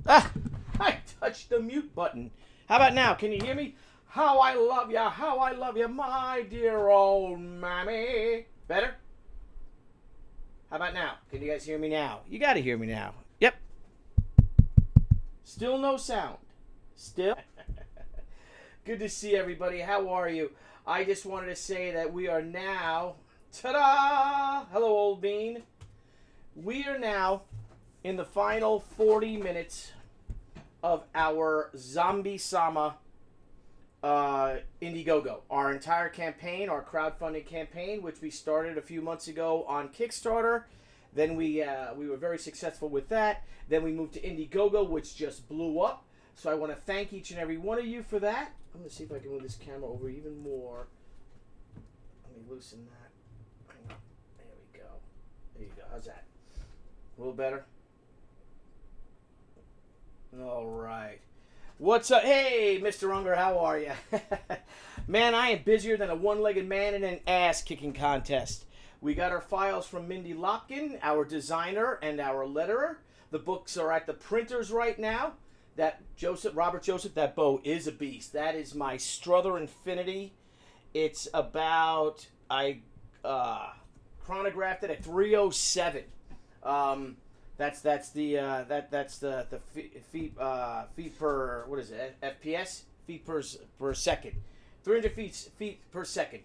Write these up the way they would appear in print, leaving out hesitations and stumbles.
Ah, I touched the mute button. How about now? Can you hear me? How I love you, my dear old mammy. Better? How about now? Can you guys hear me now? You gotta hear me now. Yep. Still no sound. Still. Good to see everybody. How are you? I just wanted to say that we are now. Ta-da! Hello, old bean. We are now in the final 40 minutes of our Zombie Sama Indiegogo. Our entire campaign, our crowdfunding campaign, which we started a few months ago on Kickstarter. Then we were very successful with that. Then we moved to Indiegogo, which just blew up. So I want to thank each and every one of you for that. I'm going to see if I can move this camera over even more. Let me loosen that. Hang on. There we go. There you go. How's that? A little better? All right. What's up? Hey, Mr. Unger, how are you? Man, I am busier than a one-legged man in an ass-kicking contest. We got our files from Mindy Lopkin, our designer and our letterer. The books are at the printers right now. That Robert Joseph, that bow is a beast. That is my Struther Infinity. It's about, I chronographed it at 307. That's the feet per, what is it, FPS? Feet per second. 300 feet per second.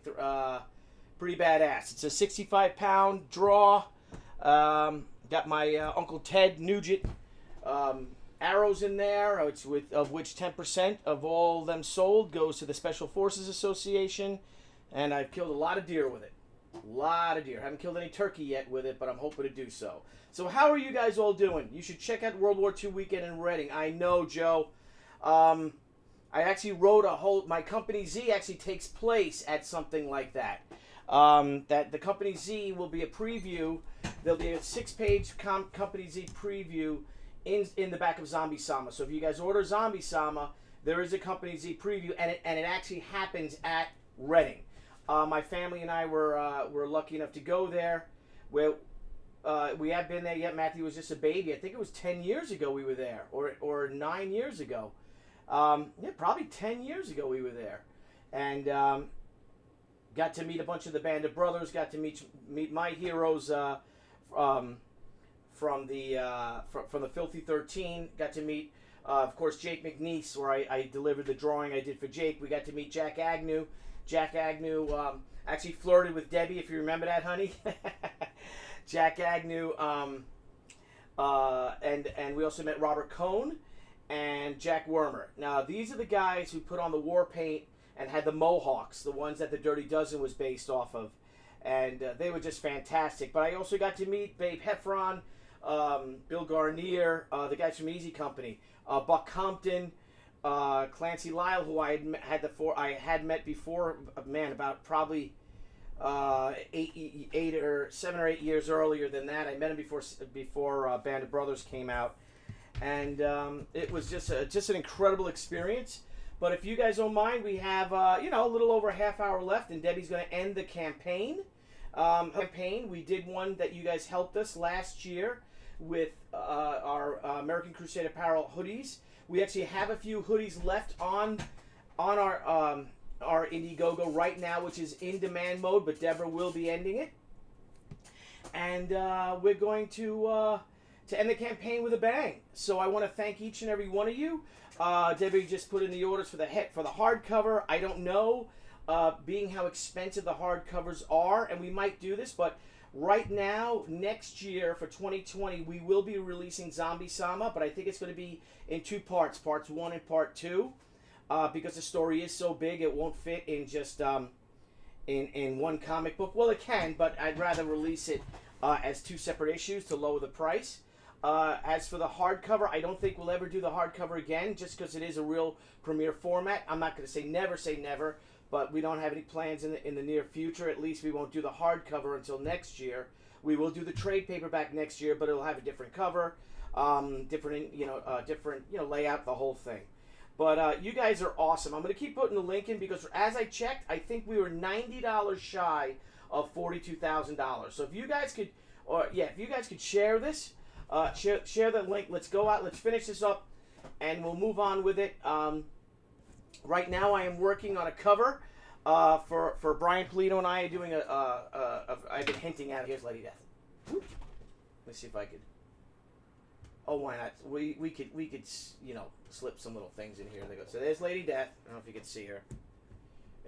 Pretty badass. It's a 65-pound draw. Got my Uncle Ted Nugent arrows in there, of which 10% of all them sold goes to the Special Forces Association, and I've killed a lot of deer with it. A lot of deer. Haven't killed any turkey yet with it, but I'm hoping to do so. So how are you guys all doing? You should check out World War II Weekend in Reading. I know, Joe. I actually wrote my Company Z actually takes place at something like that. That the Company Z will be a preview. There'll be a 6-page Company Z preview in the back of Zombie Sama. So if you guys order Zombie Sama, there is a Company Z preview, and it actually happens at Reading. My family and I were lucky enough to go there. We have been there yet. Matthew was just a baby. I think it was 10 years ago we were there, or 9 years ago. Yeah, probably 10 years ago we were there, and got to meet a bunch of the Band of Brothers. Got to meet my heroes from the Filthy 13. Got to meet, of course, Jake McNeese, where I delivered the drawing I did for Jake. We got to meet Jack Agnew. Jack Agnew actually flirted with Debbie, if you remember that, honey. Jack Agnew, and we also met Robert Cohn and Jack Wormer. Now, these are the guys who put on the war paint and had the Mohawks, the ones that the Dirty Dozen was based off of. And they were just fantastic. But I also got to meet Babe Heffron, Bill Garnier, the guys from Easy Company, Buck Compton, Clancy Lyle, who I had met before, man, about probably 7 or 8 years earlier than that. I met him before Band of Brothers came out, and it was just an incredible experience. But if you guys don't mind, we have a little over a half hour left, and Debbie's going to end the campaign. We did one that you guys helped us last year with our American Crusade Apparel hoodies. We actually have a few hoodies left on our Indiegogo right now, which is in demand mode, but Deborah will be ending it. And we're going to end the campaign with a bang. So I want to thank each and every one of you. Debbie just put in the orders for the hardcover. I don't know, being how expensive the hardcovers are, and we might do this, but right now, next year for 2020, we will be releasing Zombie Sama, but I think it's going to be in 2 parts, parts 1 and part 2, because the story is so big it won't fit in just in one comic book. Well, it can, but I'd rather release it as 2 separate issues to lower the price. As for the hardcover, I don't think we'll ever do the hardcover again, just because it is a real premiere format. I'm not going to say never, but we don't have any plans in the near future. At least we won't do the hardcover until next year. We will do the trade paperback next year, but it'll have a different cover, different layout, the whole thing. But you guys are awesome. I'm going to keep putting the link in because as I checked, I think we were $90 shy of $42,000. So if you guys could share this, share the link. Let's go out. Let's finish this up, and we'll move on with it. Right now, I am working on a cover for Brian Polito and I are doing I've been hinting at it. Here's Lady Death. Let's see if I could. Oh, why not? We could slip some little things in here. They go. So there's Lady Death. I don't know if you can see her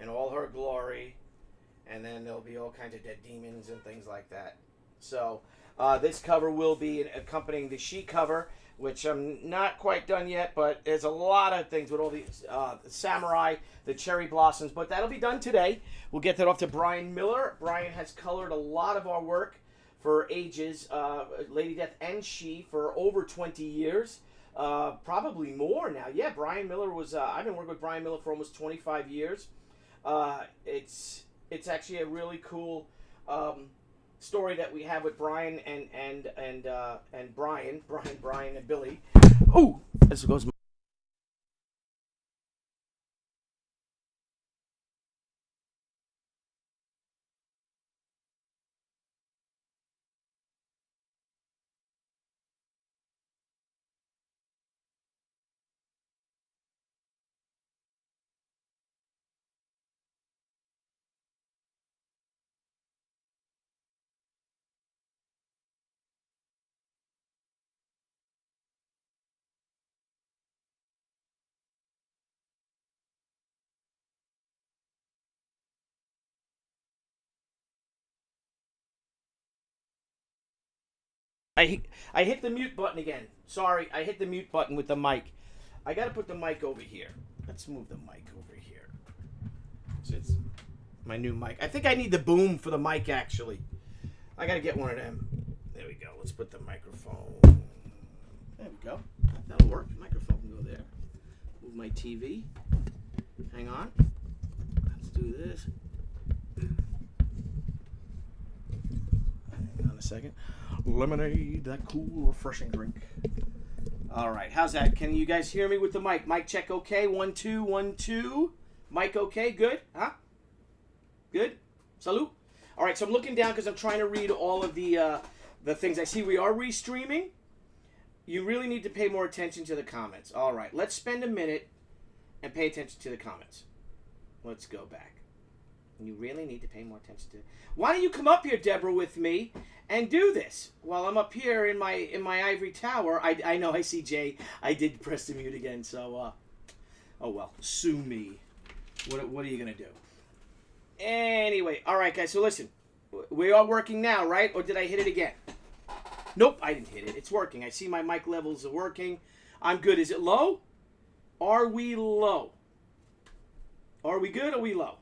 in all her glory, and then there'll be all kinds of dead demons and things like that. So this cover will be accompanying the sheet cover, which I'm not quite done yet, but there's a lot of things with all these the samurai, the cherry blossoms, but that'll be done today. We'll get that off to Brian Miller. Brian has colored a lot of our work for ages, Lady Death and She, for over 20 years, probably more now. Yeah, Brian Miller was, I've been working with Brian Miller for almost 25 years. It's actually a really cool story that we have with Brian and Brian and Billy. Oh, this goes. I hit the mute button again. Sorry, I hit the mute button with the mic. I got to put the mic over here. Let's move the mic over here. It's my new mic. I think I need the boom for the mic, actually. I got to get one of them. There we go. Let's put the microphone. There we go. That'll work. The microphone can go there. Move my TV. Hang on. Let's do this. Hang on a second. Lemonade, that cool, refreshing drink. All right, how's that? Can you guys hear me with the mic? Mic check okay? 1, 2, 1, 2. Mic okay? Good? Huh? Good? Salute? All right, so I'm looking down because I'm trying to read all of the things I see. We are restreaming. You really need to pay more attention to the comments. All right, let's spend a minute and pay attention to the comments. Let's go back. You really need to pay more attention to it. Why don't you come up here, Deborah, with me and do this while I'm up here in my ivory tower? I know, I see Jay. I did press the mute again, so oh well, sue me. What are you gonna do? Anyway, all right, guys. So listen, we are working now, right? Or did I hit it again? Nope, I didn't hit it. It's working. I see my mic levels are working. I'm good. Is it low? Are we low? Are we good? Or are we low?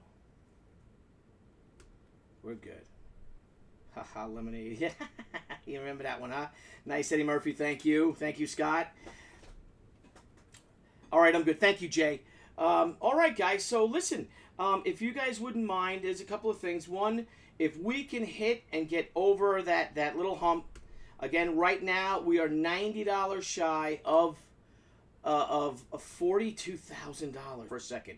We're good. Haha, lemonade. Yeah, you remember that one, huh? Nice, Eddie Murphy. Thank you. Thank you, Scott. All right, I'm good. Thank you, Jay. All right, guys. So listen, if you guys wouldn't mind, there's a couple of things. One, if we can hit and get over that little hump. Again, right now we are $90 shy of $42,000 for a second.